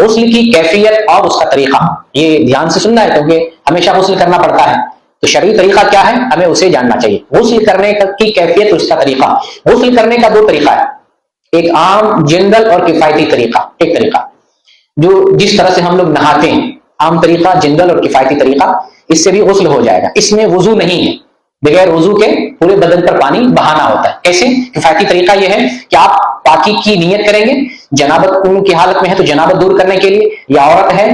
गुस्ल की कैफियत और उसका तरीका, ये ध्यान से सुनना है क्योंकि हमेशा गुस्ल करना पड़ता है, तो शरई तरीका क्या है हमें उसे जानना चाहिए। गुस्ल करने की कैफियत, उसका तरीका। गुस्ल करने का दो तरीका है, एक आम जनरल और किफायती तरीका। एक तरीका जो जिस तरह से हम लोग नहाते हैं, आम तरीका, जनरल और किफायती तरीका, इससे भी गुस्ल हो जाएगा। इसमें वजू नहीं है, बगैर वजू के पूरे बदन पर पानी बहाना होता है। कैसे? किफायती तरीका यह है कि आप पाकी की नियत करेंगे, जनाबत की हालत में है तो जनाबत दूर करने के लिए, या औरत है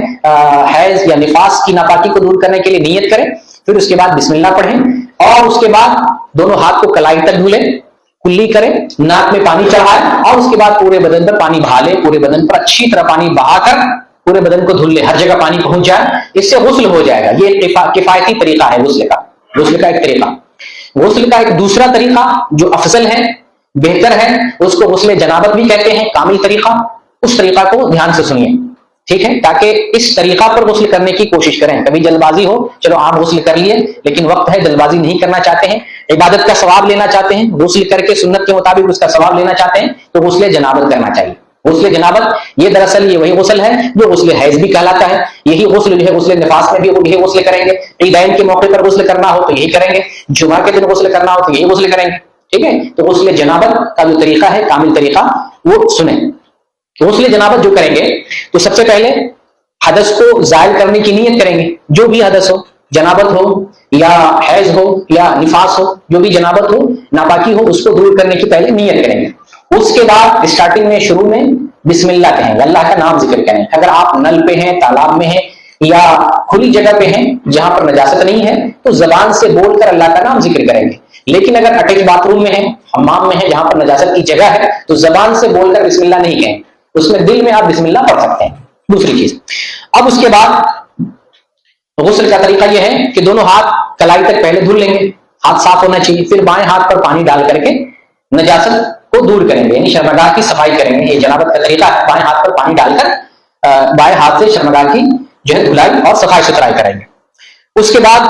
हैज या निफास की नापाकी को दूर करने के लिए नियत करें, फिर उसके बाद बिस्मिल्लाह पढ़ें और उसके बाद दोनों हाथ को कलाई तक धुलें, कुल्ली करें, नाक में पानी चढ़ाएं और उसके बाद पूरे बदन पर पानी बहा लें। पूरे बदन पर अच्छी तरह पानी बहाकर पूरे बदन को धुल ले, हर जगह पानी पहुंच जाए, इससे गुस्ल हो जाएगा। ये किफायती तरीका है गुस्ल का। गुस्ल का एक तरीका। गुस्ल का एक दूसरा तरीका जो अफजल है, बेहतर है, उसको गुस्ल जनाबत भी कहते हैं, कामिल तरीका। उस तरीका को ध्यान से सुनिए, ठीक है, ताकि इस तरीका पर गुस्ल करने की कोशिश करें। कभी जल्दबाजी हो, चलो आप गुस्ल कर लिए, लेकिन वक्त है, जल्दबाजी नहीं करना चाहते हैं, इबादत का सवाब लेना चाहते हैं, गुस्ल करके सुन्नत के मुताबिक उसका सवाब लेना चाहते हैं, तो गुस्ल जनाबत करना चाहिए। गुस्ल जनाबत ये दरअसल ये वही गुस्ल है जो गुस्ल हैज भी कहलाता है। यही गुस्ल जो है गुस्ल निफास में भी यही गुस्ल करेंगे। ईदैन के मौके पर गुस्ल करना हो तो यही करेंगे, जुमा के दिन गुस्ल करना हो तो यही गुस्ल करेंगे, ठीक है। तो गुस्ल जनाबत का जो तरीका है, कामिल तरीका, वो सुने। गुस्ल जनाबत जो करेंगे तो सबसे पहले हदस को जायल करने की नियत करेंगे। जो भी हदस हो, जनाबत हो या हैज हो या निफास हो, जो भी जनाबत हो, नापाकी हो, उसको दूर करने की पहले नियत करेंगे। उसके बाद स्टार्टिंग में, शुरू में बिस्मिल्लाह कहेंगे, अल्लाह का नाम जिक्र करें। अगर आप नल पे हैं, तालाब में हैं या खुली जगह पे हैं जहां पर नजासत नहीं है, तो जबान से बोलकर अल्लाह का नाम जिक्र करेंगे। लेकिन अगर अटैच बाथरूम में है, हम्माम में है, जहां पर नजासत की जगह है, तो जबान से बोलकर बिस्मिल्लाह नहीं कहें, उसमें दिल में आप बिस्मिल्लाह पढ़ सकते हैं। दूसरी चीज, अब उसके बाद गुस्ल का तरीका यह है कि दोनों हाथ कलाई तक पहले धुल लेंगे, हाथ साफ होना चाहिए, फिर बाएं हाथ पर पानी डाल करके नजासत को दूर करेंगे, यानी शर्मगाह की सफाई करेंगे। ये जनाबत का तरीका है, बाएं हाथ पर पानी डालकर बाएं हाथ से शर्मगाह की जो है धुलाई और सफाई सुथराई करेंगे। उसके बाद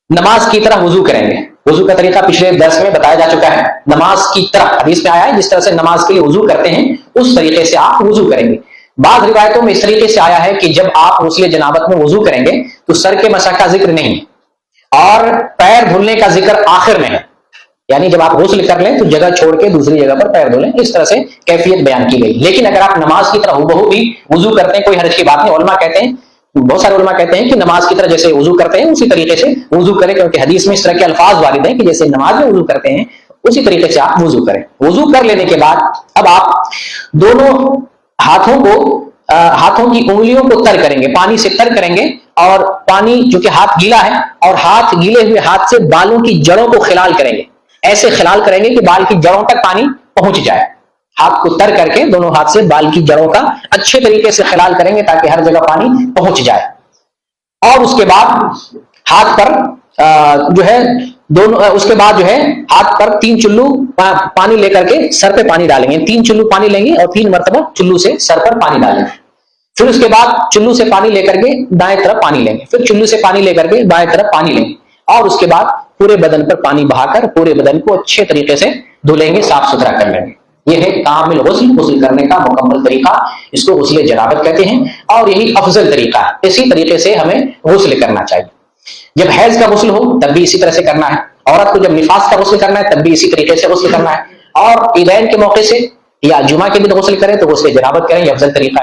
नमाज की तरह वजू करेंगे। वजू का तरीका पिछले दर्स में बताया जा चुका है। नमाज की तरह हदीस में आया है, जिस तरह से नमाज के लिए वजू करते हैं उस तरीके से आप वजू करेंगे। बाद रिवायतों में इस तरीके से आया है कि जब आप गुस्ल जनाबत में वजू करेंगे तो सर के मसा का जिक्र नहीं है और पैर धुलने का जिक्र आखिर में है, यानी जब आप गुस्ल कर लें तो जगह छोड़ के दूसरी जगह पर पैर धुलें। इस तरह से कैफियत बयान की गई। लेकिन अगर आप नमाज की तरह हुबहू भी वजू करते हैं, कोई हर्ज की बात नहीं। उलमा कहते हैं, बहुत सारे उलमा कहते हैं कि नमाज की तरह जैसे वजू करते हैं उसी तरीके से वजू करें, क्योंकि हदीस में इस तरह के अल्फाज वारिद हैं कि जैसे नमाज में वजू करते हैं उसी तरीके से आप वजू करें। वजू कर लेने के बाद अब आप दोनों हाथों को हाथों की उंगलियों को तर करेंगे, पानी से तर करेंगे, और पानी जो कि हाथ गीला है और हाथ गीले हुए हाथ से बालों की जड़ों को खिलाल करेंगे। ऐसे खिलाल करेंगे कि बाल की जड़ों तक पानी पहुंच जाए। हाथ को तर करके दोनों हाथ से बाल की जड़ों का अच्छे तरीके से खिलाल करेंगे ताकि हर जगह पानी पहुंच जाए। और उसके बाद हाथ पर जो है दोनों, उसके बाद जो है हाथ पर 3 चुल्लू पानी लेकर के सर पे पानी डालेंगे। 3 चुल्लू पानी लेंगे और 3 मरतबा चुल्लू से सर पर पानी डालेंगे। फिर उसके बाद चुल्लू से पानी लेकर के दाएं तरफ पानी लेंगे, फिर चुल्लू से पानी लेकर के बाएं तरफ पानी लेंगे, और उसके बाद पूरे बदन पर पानी बहाकर पूरे बदन को अच्छे तरीके से धुलेंगे, साफ सुथरा कर लेंगे। यह है कामिल गुस्ल करने का मुकम्मल तरीका। इसको गुस्ल जनाबत कहते हैं और यही अफजल तरीका है। इसी तरीके से हमें गुस्ल करना चाहिए। जब हैज का गुस्ल हो तब भी इसी तरह से करना है। औरत को जब निफास का गुस्ल करना है तब भी इसी तरीके से गुस्ल करना है। और ईदैन के मौके से या जुमा के दिन गुस्ल करें तो गुस्ल जनाबत करें, यह अफजल तरीका है।